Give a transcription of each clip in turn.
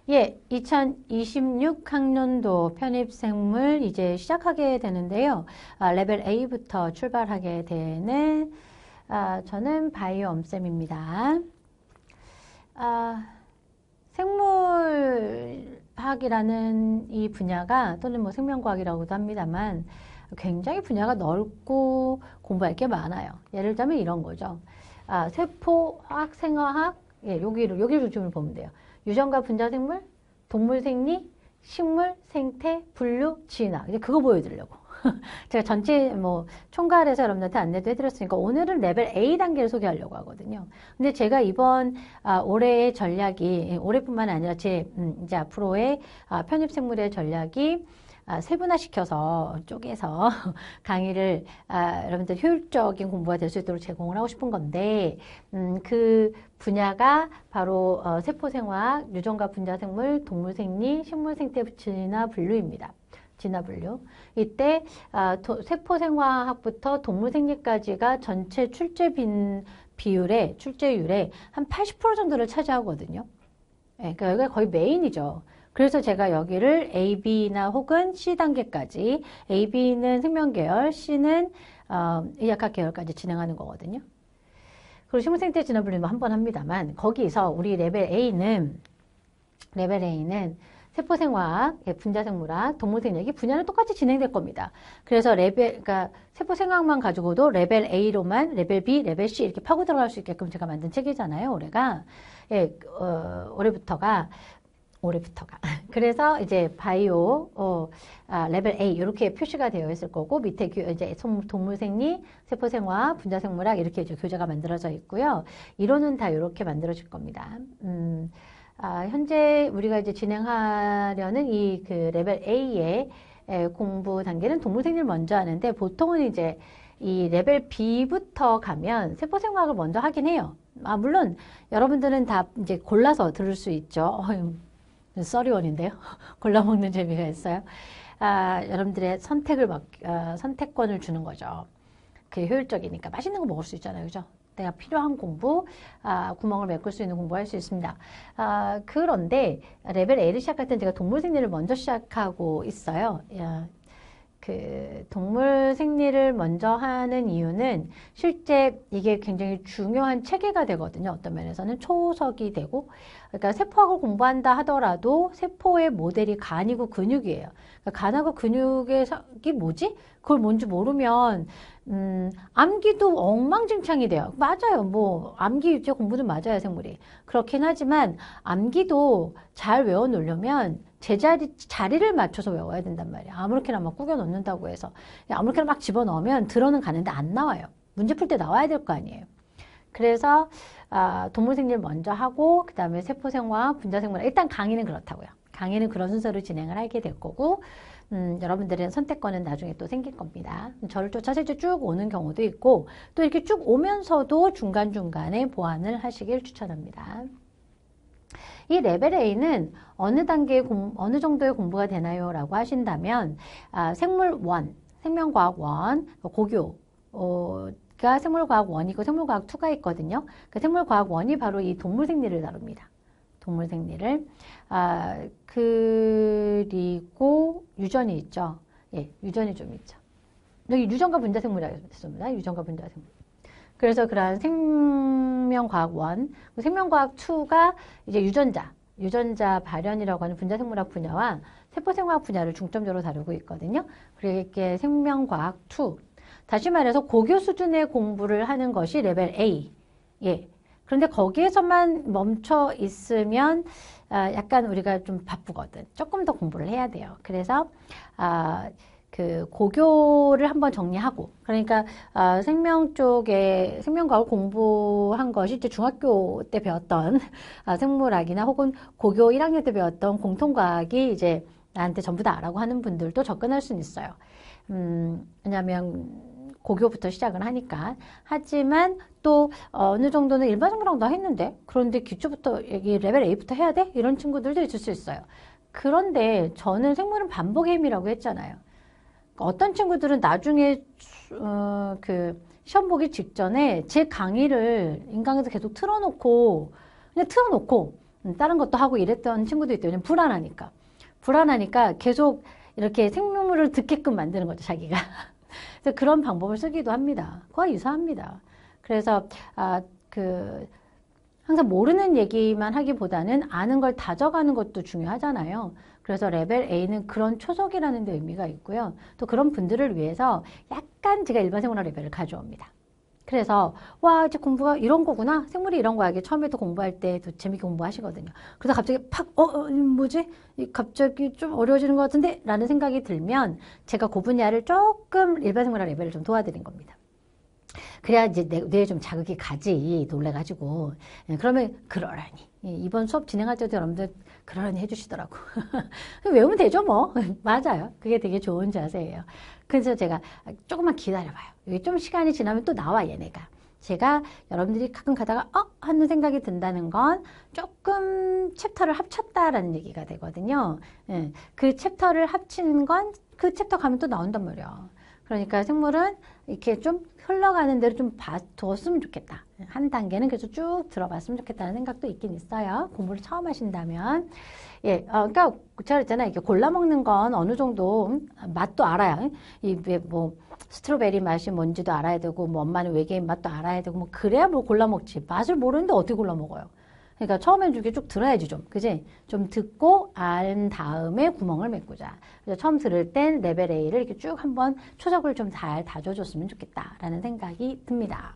예, 2026학년도 편입생물 이제 시작하게 되는데요. 레벨 A부터 출발하게 되는 저는 바이오 엄쌤입니다. 생물학이라는 이 분야가 또는 뭐 생명과학이라고도 합니다만 굉장히 분야가 넓고 공부할 게 많아요. 예를 들면 이런 거죠. 세포화학, 생화학, 예, 여기를 중심을 보면 돼요. 유전과 분자 생물, 동물 생리, 식물, 생태, 분류, 진화. 이제 그거 보여드리려고. 제가 전체 뭐 총괄해서 여러분들한테 안내도 해드렸으니까 오늘은 레벨 A 단계를 소개하려고 하거든요. 근데 제가 이번 올해의 전략이 올해뿐만 아니라 제 이제 앞으로의 편입생물의 전략이 세분화시켜서 쪼개서 강의를 여러분들 효율적인 공부가 될 수 있도록 제공을 하고 싶은 건데 그 분야가 바로 세포생화학, 유전과 분자생물, 동물생리, 식물생태 진화 분류입니다. 진화 분류. 이때 세포생화학부터 동물생리까지가 전체 출제율의 한 80% 정도를 차지하거든요. 네, 그러니까 여기가 거의 메인이죠. 그래서 제가 여기를 A, B나 혹은 C 단계까지, A, B는 생명계열, C는 의학학 계열까지 진행하는 거거든요. 그리고 식물생태 진화 분류는 한 번 합니다만 거기서 우리 레벨 A는 세포생화학, 분자생물학, 동물생리학이 분야는 똑같이 진행될 겁니다. 그래서 그러니까 세포생화학만 가지고도 레벨 A로만 레벨 B, 레벨 C 이렇게 파고 들어갈 수 있게끔 제가 만든 책이잖아요, 올해가. 예, 올해부터가. 그래서 이제 바이오, 레벨 A 이렇게 표시가 되어 있을 거고 밑에 이제 동물생리, 세포생화학, 분자생물학 이렇게 이제 교재가 만들어져 있고요. 이론은 다 이렇게 만들어질 겁니다. 현재 우리가 이제 진행하려는 이 그 레벨 A의 공부 단계는 동물생리를 먼저 하는데 보통은 이제 이 레벨 B부터 가면 세포생화학을 먼저 하긴 해요. 물론 여러분들은 다 이제 골라서 들을 수 있죠. 썰이원인데요. 골라 먹는 재미가 있어요. 여러분들의 선택권을 주는 거죠. 그게 효율적이니까 맛있는 거 먹을 수 있잖아요, 그죠? 내가 필요한 공부, 구멍을 메꿀 수 있는 공부할 수 있습니다. 그런데 레벨 A를 시작할 땐 제가 동물 생리를 먼저 시작하고 있어요. 그 동물 생리를 먼저 하는 이유는 실제 이게 굉장히 중요한 체계가 되거든요. 어떤 면에서는 초석이 되고, 그러니까 세포학을 공부한다 하더라도 세포의 모델이 간이고 근육이에요. 그러니까 간하고 근육의 이 뭐지? 그걸 뭔지 모르면 암기도 엉망진창이 돼요. 맞아요. 뭐 암기 유제 공부는 맞아요, 생물이. 그렇긴 하지만 암기도 잘 외워 놓으려면 자리를 맞춰서 외워야 된단 말이에요. 아무렇게나 막 꾸겨 넣는다고 해서. 아무렇게나 막 집어넣으면 들어는 가는데 안 나와요. 문제 풀 때 나와야 될 거 아니에요. 그래서 동물생리를 먼저 하고 그 다음에 세포생화, 분자생물 일단 강의는 그렇다고요. 강의는 그런 순서로 진행을 하게 될 거고 여러분들은 선택권은 나중에 또 생길 겁니다. 저를 쫓아서 이제 쭉 오는 경우도 있고 또 이렇게 쭉 오면서도 중간중간에 보완을 하시길 추천합니다. 이 레벨 A는 어느 정도의 공부가 되나요? 라고 하신다면 생물과학 1, 고교가 생물과학 1이고 생물과학 2가 있거든요. 그 생물과학 1이 바로 이 동물생리를 다룹니다. 동물생리를. 그리고 유전이 있죠. 예, 유전이 좀 있죠. 여기 유전과 분자생물이라고 했습니다. 유전과 분자생물. 그래서 그러한 생명과학 1, 생명과학 2가 이제 유전자 발현이라고 하는 분자생물학 분야와 세포생화학 분야를 중점적으로 다루고 있거든요. 그리고 이렇게 생명과학 2. 다시 말해서 고교 수준의 공부를 하는 것이 레벨 A. 예. 그런데 거기에서만 멈춰 있으면 약간 우리가 좀 바쁘거든. 조금 더 공부를 해야 돼요. 그래서 그 고교를 한번 정리하고 그러니까 생명 쪽에 생명과학을 공부한 것이 이제 중학교 때 배웠던 생물학이나 혹은 고교 1학년 때 배웠던 공통과학이 이제 나한테 전부 다 알라고 하는 분들도 접근할 수는 있어요. 왜냐하면 고교부터 시작을 하니까. 하지만 또 어느 정도는 일반 생물학도 했는데 그런데 기초부터 여기 레벨 A부터 해야 돼? 이런 친구들도 있을 수 있어요. 그런데 저는 생물은 반복의 힘이라고 했잖아요. 어떤 친구들은 나중에 그 시험 보기 직전에 제 강의를 인강에서 계속 틀어놓고 다른 것도 하고 이랬던 친구도 있대요. 왜냐면 불안하니까 계속 이렇게 생명물을 듣게끔 만드는 거죠, 자기가. 그래서 그런 방법을 쓰기도 합니다. 그와 유사합니다. 그래서 항상 모르는 얘기만 하기보다는 아는 걸 다져가는 것도 중요하잖아요. 그래서 레벨 A는 그런 초석이라는 데 의미가 있고요. 또 그런 분들을 위해서 약간 제가 일반생활 레벨을 가져옵니다. 그래서 와 이제 공부가 이런 거구나. 생물이 이런 거야. 이게 처음에도 공부할 때도 재밌게 공부하시거든요. 그래서 갑자기 팍 뭐지? 갑자기 좀 어려워지는 것 같은데? 라는 생각이 들면 제가 그 분야를 조금 일반생활 레벨을 좀 도와드린 겁니다. 그래야 이제 뇌에 좀 자극이 가지 놀래가지고 그러면 그러라니 이번 수업 진행할 때도 여러분들 그러라니 해주시더라고. 외우면 되죠 뭐. 맞아요. 그게 되게 좋은 자세예요. 그래서 제가 조금만 기다려봐요. 여기 좀 시간이 지나면 또 나와 얘네가. 제가 여러분들이 가끔 가다가 하는 생각이 든다는 건 조금 챕터를 합쳤다라는 얘기가 되거든요. 그 챕터를 합치는 건 그 챕터 가면 또 나온단 말이야. 그러니까 생물은 이렇게 좀 흘러가는 대로 좀 봐뒀으면 좋겠다. 한 단계는 그래서 쭉 들어봤으면 좋겠다는 생각도 있긴 있어요. 공부를 처음 하신다면. 예, 그러니까 제가 그랬잖아요. 이렇게 골라 먹는 건 어느 정도 맛도 알아요. 스트로베리 맛이 뭔지도 알아야 되고, 뭐 엄마는 외계인 맛도 알아야 되고, 뭐 그래야 뭐 골라 먹지. 맛을 모르는데 어떻게 골라 먹어요? 그러니까 처음엔 이렇게 쭉 들어야지 좀. 그지? 좀 듣고 안 다음에 구멍을 메꾸자. 그래서 처음 들을 땐 레벨 A를 이렇게 쭉 한번 초석을 좀 잘 다져줬으면 좋겠다라는 생각이 듭니다.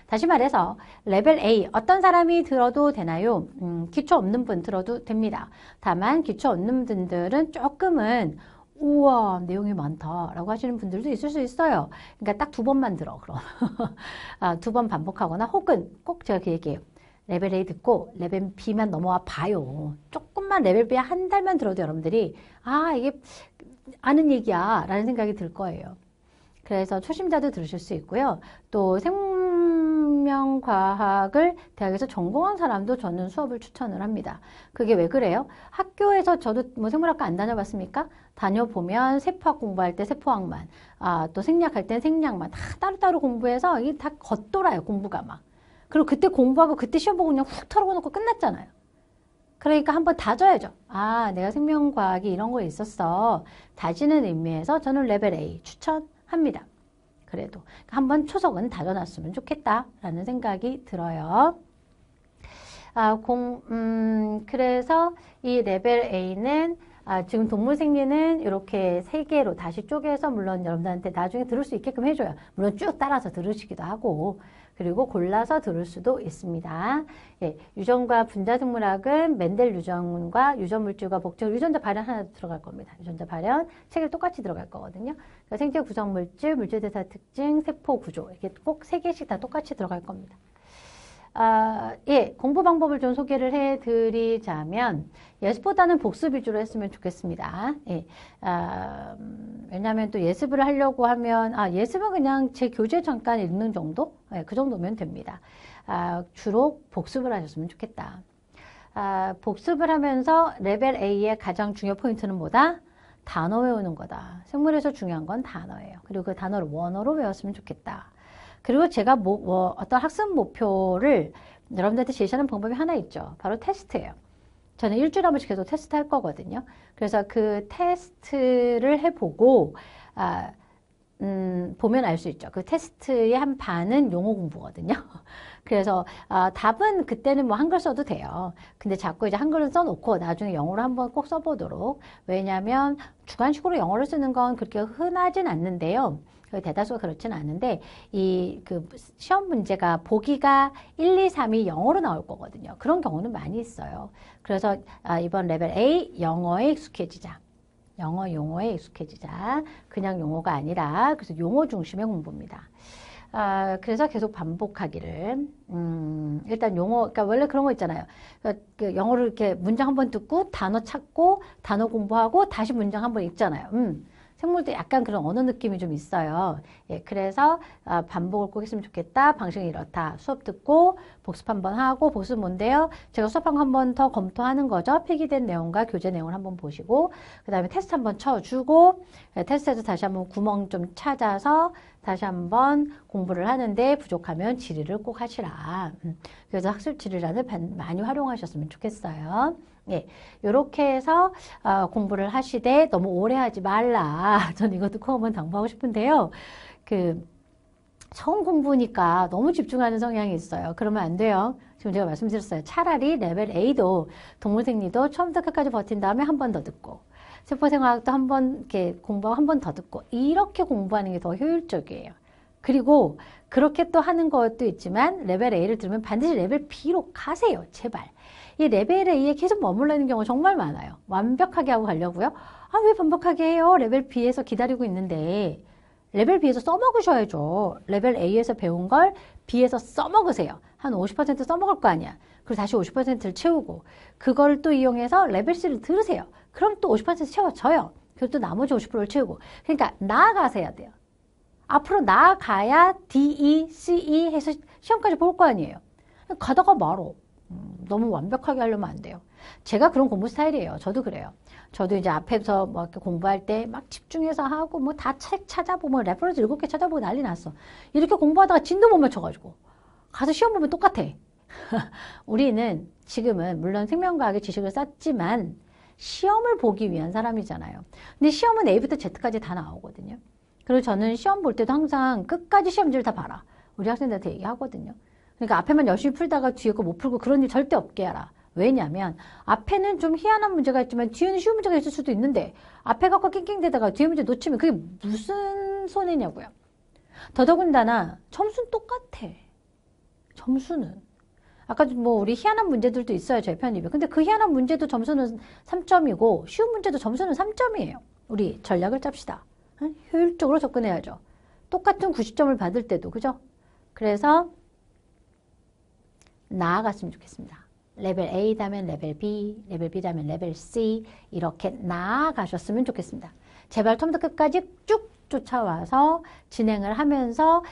다시 말해서 레벨 A 어떤 사람이 들어도 되나요? 기초 없는 분 들어도 됩니다. 다만 기초 없는 분들은 조금은 우와 내용이 많다라고 하시는 분들도 있을 수 있어요. 그러니까 딱 2번만 들어 그럼. 2번 반복하거나 혹은 꼭 제가 그 얘기해요. 레벨 A 듣고 레벨 B만 넘어와 봐요. 조금만 레벨 B 한 달만 들어도 여러분들이 이게 아는 얘기야 라는 생각이 들 거예요. 그래서 초심자도 들으실 수 있고요. 또 생명과학을 대학에서 전공한 사람도 저는 수업을 추천을 합니다. 그게 왜 그래요? 학교에서 저도 뭐 생물학과 안 다녀봤습니까? 다녀보면 세포학 공부할 때 세포학만, 또 생략할 때 생략만 다 따로따로 공부해서 이게 다 겉돌아요, 공부가 막. 그리고 그때 공부하고 그때 시험 보고 그냥 훅 털어놓고 끝났잖아요. 그러니까 한번 다져야죠. 내가 생명과학이 이런 거 있었어. 다지는 의미에서 저는 레벨 A 추천합니다. 그래도 한번 초석은 다져놨으면 좋겠다라는 생각이 들어요. 그래서 이 레벨 A는 지금 동물생리는 이렇게 3개로 다시 쪼개서 물론 여러분들한테 나중에 들을 수 있게끔 해줘요. 물론 쭉 따라서 들으시기도 하고 그리고 골라서 들을 수도 있습니다. 예, 유전과 분자생물학은 멘델 유전과 유전물질과 복제물, 유전자 발현 하나 들어갈 겁니다. 유전자 발현, 책에 똑같이 들어갈 거거든요. 그러니까 생체 구성물질, 물질대사 특징, 세포 구조 이렇게 꼭 3개씩 다 똑같이 들어갈 겁니다. 예, 공부 방법을 좀 소개를 해드리자면 예습보다는 복습 위주로 했으면 좋겠습니다. 예, 왜냐하면 또 예습을 하려고 하면 예습은 그냥 제 교재 잠깐 읽는 정도? 예, 그 정도면 됩니다. 주로 복습을 하셨으면 좋겠다. 복습을 하면서 레벨 A의 가장 중요 포인트는 뭐다? 단어 외우는 거다. 생물에서 중요한 건 단어예요. 그리고 그 단어를 원어로 외웠으면 좋겠다. 그리고 제가 어떤 학습 목표를 여러분들한테 제시하는 방법이 하나 있죠. 바로 테스트예요. 저는 일주일에 한 번씩 계속 테스트 할 거거든요. 그래서 그 테스트를 해보고, 보면 알 수 있죠. 그 테스트의 한 반은 용어 공부거든요. 그래서 답은 그때는 뭐 한글 써도 돼요. 근데 자꾸 이제 한글은 써놓고 나중에 영어로 한번 꼭 써보도록. 왜냐하면 주관식으로 영어를 쓰는 건 그렇게 흔하진 않는데요. 대다수가 그렇지는 않은데 그 시험 문제가 보기가 1, 2, 3이 영어로 나올 거거든요. 그런 경우는 많이 있어요. 그래서 이번 레벨 A 영어에 익숙해지자. 영어 용어에 익숙해지자. 그냥 용어가 아니라 그래서 용어 중심의 공부입니다. 그래서 계속 반복하기를 일단 용어 그러니까 원래 그런 거 있잖아요. 그 영어를 이렇게 문장 한번 듣고 단어 찾고 단어 공부하고 다시 문장 한번 읽잖아요. 생물도 약간 그런 언어 느낌이 좀 있어요. 예, 그래서 반복을 꼭 했으면 좋겠다. 방식은 이렇다. 수업 듣고 복습 한번 하고, 복습 뭔데요? 제가 수업한 거 한 번 더 검토하는 거죠. 필기된 내용과 교재 내용을 한번 보시고, 그 다음에 테스트 한번 쳐주고, 예, 테스트에서 다시 한번 구멍 좀 찾아서 다시 한번 공부를 하는데 부족하면 질의를 꼭 하시라. 그래서 학습 질의란을 많이 활용하셨으면 좋겠어요. 예, 요렇게 해서 공부를 하시되 너무 오래 하지 말라. 전 이것도 꼭 한번 당부하고 싶은데요. 처음 공부니까 너무 집중하는 성향이 있어요. 그러면 안 돼요. 지금 제가 말씀드렸어요. 차라리 레벨 A도 동물생리도 처음부터 끝까지 버틴 다음에 한 번 더 듣고, 세포생화학도 한 번 이렇게 공부하고 한 번 더 듣고, 이렇게 공부하는 게 더 효율적이에요. 그리고 그렇게 또 하는 것도 있지만 레벨 A를 들으면 반드시 레벨 B로 가세요. 제발. 이 레벨 A에 계속 머물러 있는 경우가 정말 많아요. 완벽하게 하고 가려고요. 왜 완벽하게 해요? 레벨 B에서 기다리고 있는데. 레벨 B에서 써먹으셔야죠. 레벨 A에서 배운 걸 B에서 써먹으세요. 한 50% 써먹을 거 아니야. 그리고 다시 50%를 채우고 그걸 또 이용해서 레벨 C를 들으세요. 그럼 또 50% 채워져요. 그리고 또 나머지 50%를 채우고. 그러니까 나아가셔야 돼요. 앞으로 나아가야 D, E, C, E 해서 시험까지 볼 거 아니에요. 가다가 말어. 너무 완벽하게 하려면 안 돼요. 제가 그런 공부 스타일이에요. 저도 그래요. 저도 이제 앞에서 뭐 이렇게 공부할 때 막 집중해서 하고 뭐 다 책 찾아보고 레퍼런스 7개 찾아보고 난리 났어. 이렇게 공부하다가 진도 못 맞춰가지고 가서 시험 보면 똑같아. 우리는 지금은 물론 생명과학의 지식을 쌓지만 시험을 보기 위한 사람이잖아요. 근데 시험은 A부터 Z까지 다 나오거든요. 그리고 저는 시험 볼 때도 항상 끝까지 시험지를 다 봐라. 우리 학생들한테 얘기하거든요. 그러니까 앞에만 열심히 풀다가 뒤에 거 못 풀고 그런 일 절대 없게 하라. 왜냐면 앞에는 좀 희한한 문제가 있지만 뒤에는 쉬운 문제가 있을 수도 있는데 앞에 갖고 낑낑대다가 뒤에 문제 놓치면 그게 무슨 손해냐고요. 더더군다나 점수는 똑같아. 점수는. 아까 뭐 우리 희한한 문제들도 있어요. 저희 편입에. 근데 그 희한한 문제도 점수는 3점이고 쉬운 문제도 점수는 3점이에요. 우리 전략을 짭시다. 효율적으로 접근해야죠. 똑같은 90점을 받을 때도. 그죠? 그래서 나아갔으면 좋겠습니다. 레벨 A다면 레벨 B, 레벨 B다면 레벨 C 이렇게 나아가셨으면 좋겠습니다. 제발 처음부터 끝까지 쭉 쫓아와서 진행을 하면서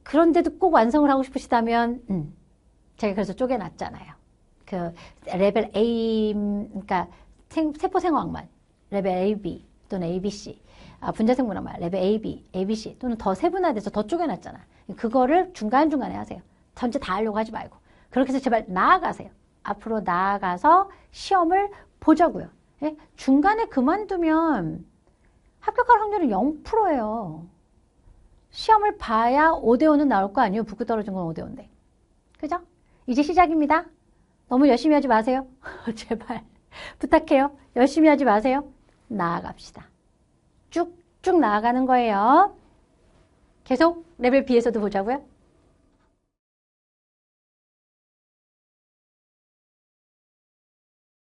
그런데도 꼭 완성을 하고 싶으시다면 제가 그래서 쪼개놨잖아요. 그 레벨 A, 그러니까 세포생화학만 레벨 AB 또는 ABC, 분자생물학만 레벨 AB, ABC 또는 더 세분화돼서 더 쪼개놨잖아. 그거를 중간중간에 하세요. 전체 다 하려고 하지 말고. 그렇게 해서 제발 나아가세요. 앞으로 나아가서 시험을 보자고요. 예? 중간에 그만두면 합격할 확률은 0%예요. 시험을 봐야 5대5는 나올 거 아니에요. 붙고 떨어진 건 5대5인데. 그죠? 이제 시작입니다. 너무 열심히 하지 마세요. 제발 부탁해요. 열심히 하지 마세요. 나아갑시다. 쭉쭉 나아가는 거예요. 계속 레벨 B에서도 보자고요.